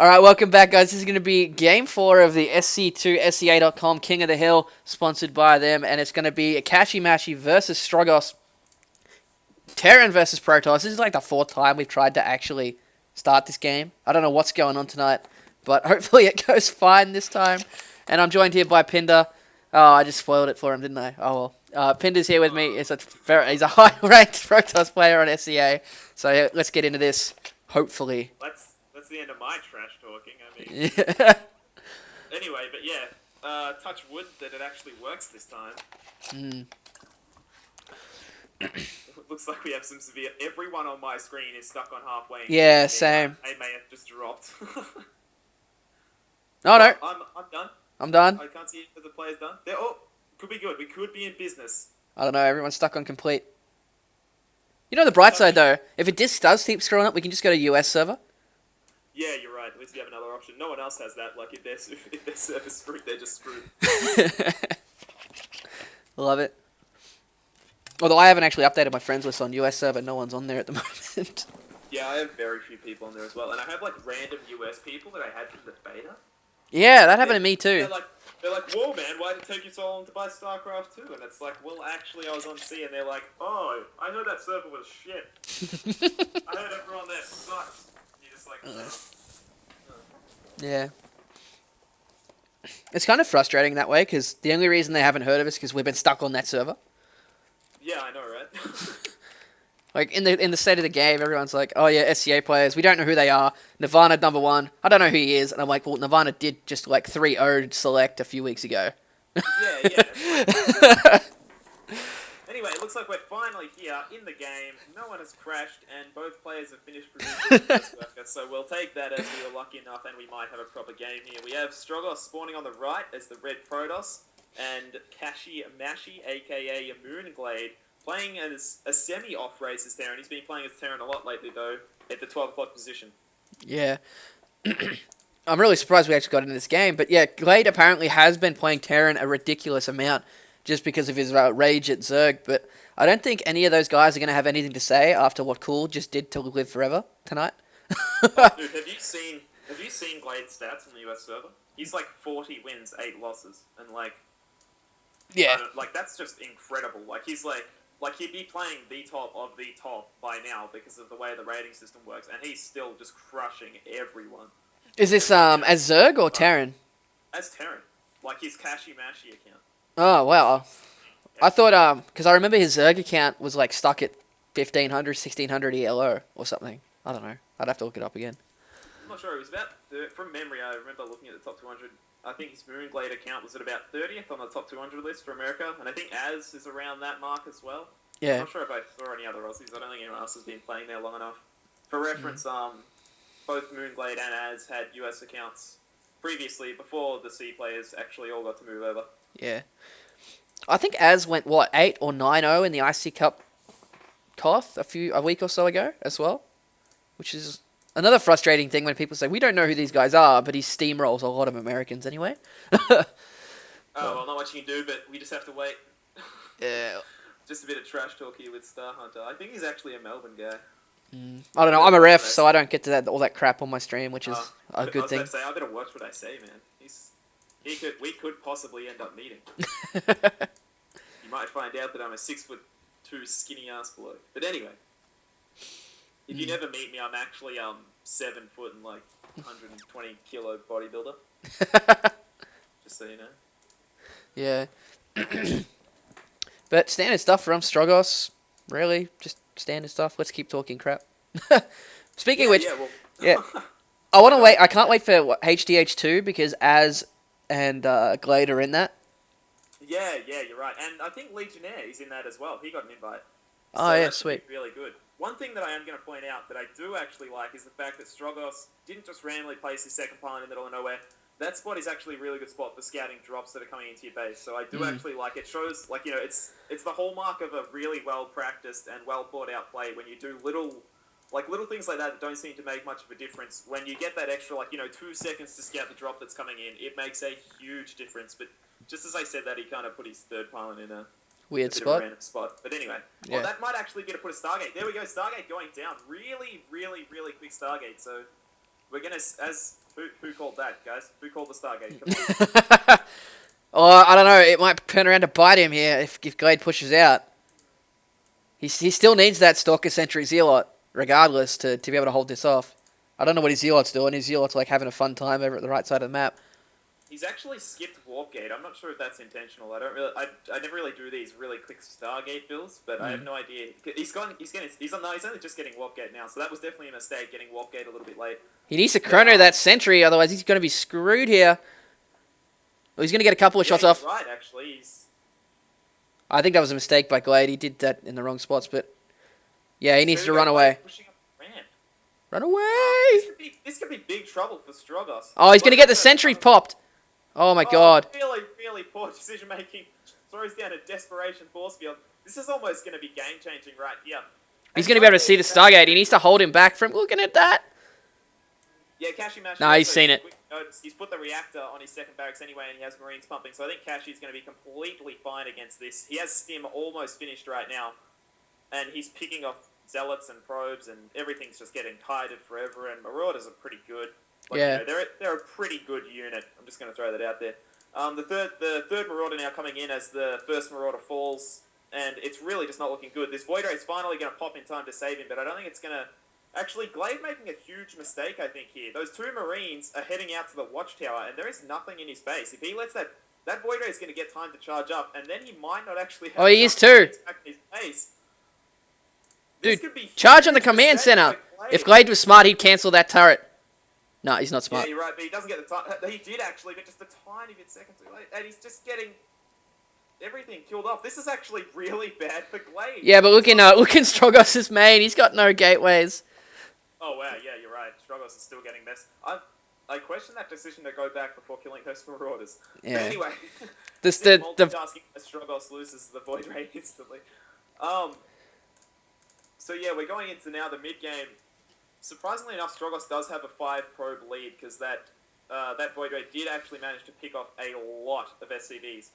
Alright, welcome back, guys. This is going to be Game 4 of the SC2 SCA.com King of the Hill, sponsored by them, and it's going to be a kashimashi versus stroggos. Terran versus Protoss. This is like the fourth time we've tried to actually start this game. I don't know what's going on tonight, but hopefully it goes fine this time. And I'm joined here by Pinder. Oh, I just spoiled it for him, didn't I? Oh well. Pinder's here with me. He's a high-ranked Protoss player on SCA. So yeah, let's get into this, hopefully. That's the end of my trash talking. I mean, Yeah. anyway, but yeah, touch wood that it actually works this time. It looks like we have some severe. Everyone on my screen is stuck on halfway. Yeah, same. I may have just dropped. No, no. I'm done. I'm done. I can't see if the player's done. Oh, could be good. We could be in business. I don't know. Everyone's stuck on complete. You know the bright side, though. If it just does keep screwing up, we can just go to US server. Yeah, you're right. At least we have another option. No one else has that. Like, if their server's screwed, they're just screwed. Love it. Although I haven't actually updated my friends list on US server. No one's on there at the moment. Yeah, I have very few people on there as well. And I have, like, random US people that I had from the beta. Yeah, that happened to me, too. They're like, whoa, man, why did it take you so long to buy StarCraft 2? And it's like, well, actually, I was on C, and they're like, oh, I heard that server was shit. I heard everyone there sucks. And you're just like, Yeah. It's kind of frustrating that way, because the only reason they haven't heard of us is because we've been stuck on that server. Yeah, I know, right? Like, in the state of the game, everyone's like, oh yeah, SCA players, we don't know who they are. Nirvana #1, I don't know who he is. And I'm like, well, Nirvana did just like 3-0 select a few weeks ago. Yeah. Anyway, it looks like we're finally here in the game. No one has crashed, and both players have finished producing the first worker, so we'll take that as we were lucky enough, and we might have a proper game here. We have Stroggos spawning on the right as the red Protoss, and kashimashi, aka Moonglade, playing as a semi-off race as Terran. He's been playing as Terran a lot lately, though, at the 12 o'clock position. Yeah. I'm really surprised we actually got into this game. But yeah, Glade apparently has been playing Terran a ridiculous amount just because of his rage at Zerg. But I don't think any of those guys are going to have anything to say after what Cool just did to Live Forever tonight. Dude, have you seen Glade's stats on the US server? He's like 40 wins, 8 losses, and like... Yeah. Like, that's just incredible. Like, he's like, he'd be playing the top of the top by now because of the way the rating system works, and he's still just crushing everyone. Is this as Zerg or Terran? As Terran. Like his kashimashi account. Oh, wow. I thought, because I remember his Zerg account was like stuck at 1500, 1600 ELO or something. I don't know. I'd have to look it up again. I'm not sure. It was about, from memory, I remember looking at the top 200. I think his Moonglade account was at about 30th on the top 200 list for America, and I think Az is around that mark as well. Yeah. I'm not sure if I saw any other Aussies. I don't think anyone else has been playing there long enough. For reference, both Moonglade and Az had US accounts previously, before the C players actually all got to move over. Yeah. I think Az went, what, 8 or 9-0 in the IC Cup KOTH a week or so ago as well, which is another frustrating thing when people say, we don't know who these guys are, but he steamrolls a lot of Americans anyway. Oh, well, not much you can do, but we just have to wait. Yeah. Just a bit of trash talk here with Star Hunter. I think he's actually a Melbourne guy. I don't know. I'm a ref, so I don't get to all that crap on my stream, which is a good thing. I was going to say, I better watch what I say, man. We could possibly end up meeting. You might find out that I'm a 6'2" skinny ass bloke. But anyway, if you never meet me, I'm actually 7 foot and like 120 kilo bodybuilder. Just so you know. Yeah. But standard stuff from Stroggos, really, just standard stuff. Let's keep talking crap. Speaking of which, I want to wait. I can't wait for HDH2 because Az and Glade are in that. Yeah, you're right. And I think Legionnaire is in that as well. He got an invite. So oh, yeah, sweet. Really good. One thing that I am going to point out that I do actually like is the fact that Stroggos didn't just randomly place his second pylon in the middle of nowhere. That spot is actually a really good spot for scouting drops that are coming into your base. So I do actually like it. Shows, like, you know, it's the hallmark of a really well-practiced and well-thought-out play when you do little things like that don't seem to make much of a difference. When you get that extra, 2 seconds to scout the drop that's coming in, it makes a huge difference. But just as I said that, he kind of put his third pylon in a weird bit spot. Of a random spot. But anyway, well, that might actually be to put a Stargate. There we go, Stargate going down. Really, really, really quick Stargate. So We're gonna as who called that, guys? Who called the Stargate? Come on. Oh, I don't know. It might turn around to bite him here if Glade pushes out. He still needs that Stalker Sentry Zealot, regardless, to be able to hold this off. I don't know what his Zealot's doing. His Zealot's like having a fun time over at the right side of the map. He's actually skipped Warp Gate. I'm not sure if that's intentional. I never really do these really quick Stargate builds, but I have no idea. He's only just getting Warp Gate now, so that was definitely a mistake getting Warp Gate a little bit late. He needs to chrono that Sentry, otherwise he's going to be screwed here. Well, he's going to get a couple of shots off. Right, actually. I think that was a mistake by Glade. He did that in the wrong spots, but yeah, he needs to run away. Run away! This could be big trouble for Stroggos. Oh, he's going to get the Sentry popped. Oh my god. Really, really poor decision making. Throws down a desperation force field. This is almost going to be game changing right here. He's going to be able to see the Stargate. He needs to hold him back from looking at that. Yeah, Kashimashi. No, he's seen it. He's put the reactor on his second barracks anyway, and he has Marines pumping. So I think Kashi's going to be completely fine against this. He has Stim almost finished right now, and he's picking off Zealots and Probes, and everything's just getting kited forever. And Marauders are pretty good. Yeah, they're a pretty good unit. I'm just going to throw that out there. The third Marauder now coming in as the first Marauder falls, and it's really just not looking good. This Void Ray is finally going to pop in time to save him, but I don't think it's going to. Actually, Glade making a huge mistake, I think, here. Those two Marines are heading out to the Watchtower, and there is nothing in his base. If he lets that Void Ray is going to get time to charge up, and then he might not actually have... Oh, he is too. Back in his base. Dude, charge on the command center. If Glade was smart, he'd cancel that turret. No, he's not smart. Yeah, you're right, but he doesn't get the time. He did, actually, but just a tiny bit second too late. And he's just getting everything killed off. This is actually really bad for Glade. Yeah, but look in Stroggos' main. He's got no gateways. Oh, wow, yeah, you're right. Stroggos is still getting messed. I question that decision to go back before killing those Marauders. Yeah. But anyway, the multitasking, Stroggos loses the Void Ray instantly. So yeah, we're going into now the mid-game. Surprisingly enough, Stroggos does have a 5-probe lead, because that Void Ray did actually manage to pick off a lot of SCVs.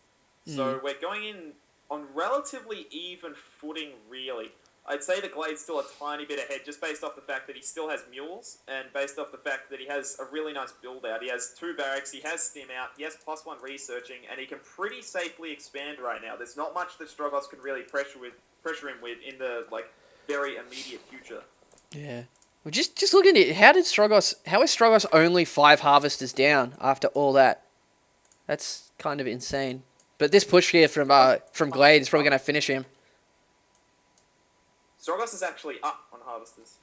So we're going in on relatively even footing, really. I'd say the Glade's still a tiny bit ahead, just based off the fact that he still has mules, and based off the fact that he has a really nice build-out. He has 2 barracks, he has Stim out, he has +1 researching, and he can pretty safely expand right now. There's not much that Stroggos can really pressure him with in the very immediate future. Yeah. Well, just look at it. How is Stroggos only 5 harvesters down after all that? That's kind of insane. But this push here from Glade is probably going to finish him. Stroggos is actually up on harvesters.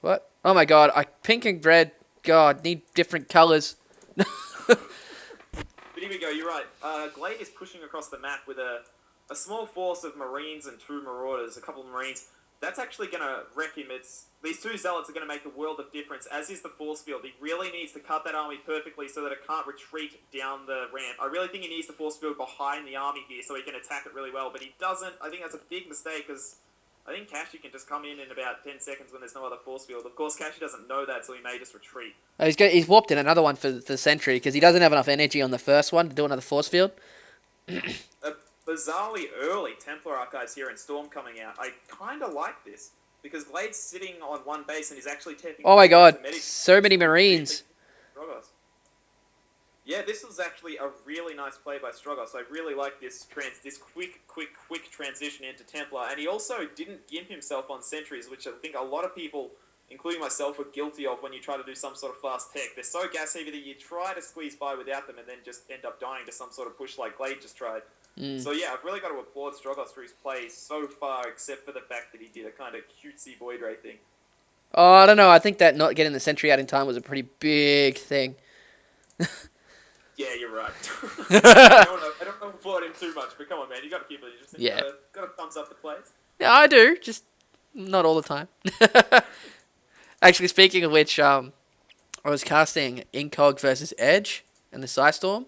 What? Oh my god, pink and red. God, need different colours. But here we go, you're right. Glade is pushing across the map with a small force of Marines and 2 Marauders, a couple of Marines. That's actually going to wreck him. These 2 Zealots are going to make the world of difference, as is the force field. He really needs to cut that army perfectly so that it can't retreat down the ramp. I really think he needs the force field behind the army here so he can attack it really well, but he doesn't. I think that's a big mistake, because I think Kashi can just come in about 10 seconds when there's no other force field. Of course, Kashi doesn't know that, so he may just retreat. Oh, he's warped in another one for the Sentry, because he doesn't have enough energy on the first one to do another force field. Bizarrely early Templar Archives here in Storm coming out. I kind of like this, because Glade's sitting on one base and he's actually taking... Oh my god, so many Marines. Yeah, this was actually a really nice play by Stroggos. I really like this quick transition into Templar, and he also didn't gimp himself on sentries, which I think a lot of people, including myself, are guilty of when you try to do some sort of fast tech. They're so gas heavy that you try to squeeze by without them and then just end up dying to some sort of push like Glade just tried. So yeah, I've really got to applaud Stroggos for his plays so far, except for the fact that he did a kind of cutesy Void Ray thing. Oh, I don't know. I think that not getting the Sentry out in time was a pretty big thing. Yeah, you're right. I don't applaud him too much, but come on, man, you got to keep it interesting. Yeah. Got to thumbs up the plays. Yeah, I do. Just not all the time. Actually, speaking of which, I was casting Incog versus Edge in the Psystorm,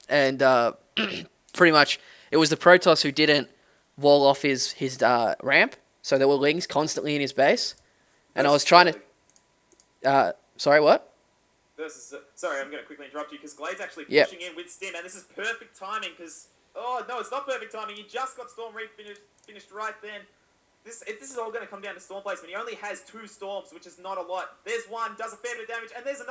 and pretty much it was the Protoss who didn't wall off his ramp, so there were Lings constantly in his base, and I was trying to... sorry, what? Sorry, I'm going to quickly interrupt you, because Glade's actually pushing in with Stim, and this is perfect timing, because... Oh, no, it's not perfect timing. He just got Storm Reef finished right then. This is all going to come down to storm placement. He only has 2 storms, which is not a lot. There's one, does a fair bit of damage, and there's another